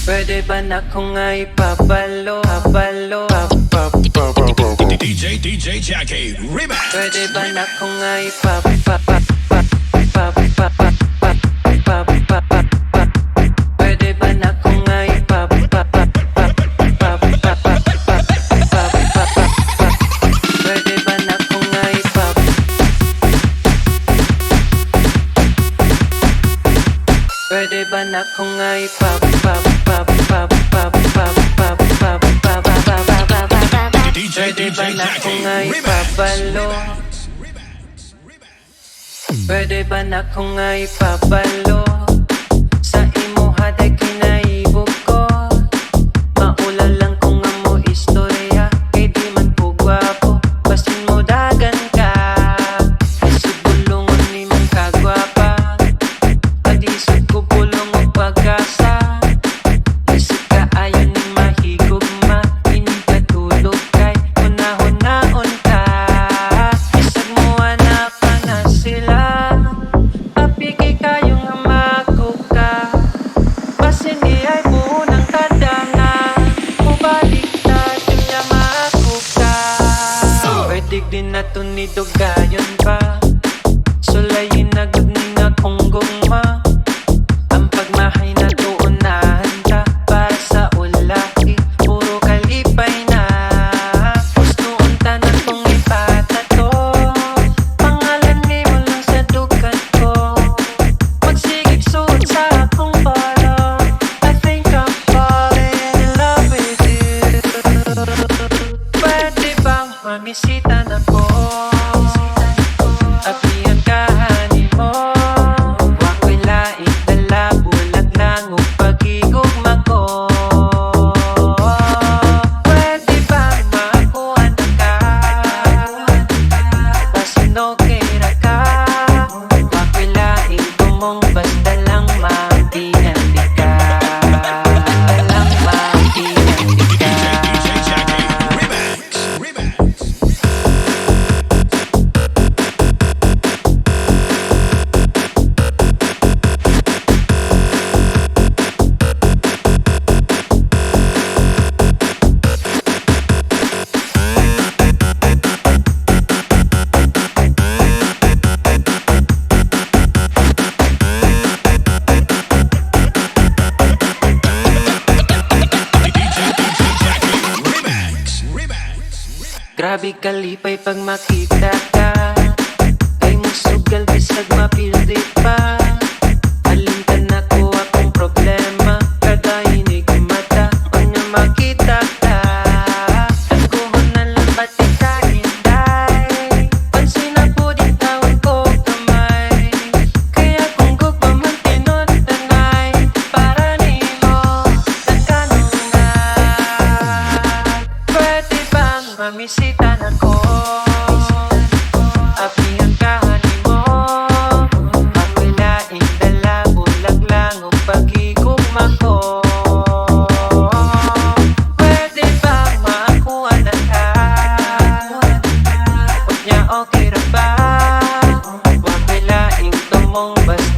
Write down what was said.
Pwede ba na kung ay papalo, papalo, DJ Jackie Remix. pwede ba na kung ay pwede ba na kung ay pwede ba na kung ay pwede ba na kung ay pwede ba na kung ay papalo? Pwede ba na kung ay papalo? Sa imo haday kinaibog ko. Maula lang kung amo istorya, kay di man po gwapo. Basin mo dagan ka, isod bulungon ni mong kagwapa. Kadisod ko bulong o pag-asa. Isod ka ayon ni mahigugma, hindi ka tulog kay hunahon ka. Isag mo anak ka na sila, apiki kayo nga makuka. Basin di ay munang kadanga, mubalik ta siya makuka. Pwede din na to ni Dogayon pa, sulayin na gud ni nga kung gugma. Ang pagmahay na tuunahan ta, para sa ulaki, puro kalipay na. Gusto unta na kong ipatato, pangalan ni mo lang sa dugan ko. Magsigig suot sa akong polo, I think I'm falling in love with you. Pwede bang mamisita na ko? Apihan kahanin mo, wako'y laing dala, bulag lang ang pag-igugma ko. Pwede bang makuha na ka? Basin okay ra ka, wako'y laing tumong, basta lang mabihandig ka. Lang mabihandig ka. DJ Jackie Remix. Grabe kalipay pag makita ka, kay mo sugal bisag mapildi pa. Alintan ako akong problema, kada hinig mata pag na makita ka. Tagkuhon na lang ba't ikahinday, pansin ako din tawag ko kamay. Kaya kung gugma man tinuntanay, para nimo nagkanunay. Pwede bang mamisita na ko? Apihan kahanin mo, ako'y laing dala, bulag lang ang pag-igugma ko. Pwede bang makuha na ka? Huwag niya okay ra ba? Ako'y laing tumong, basta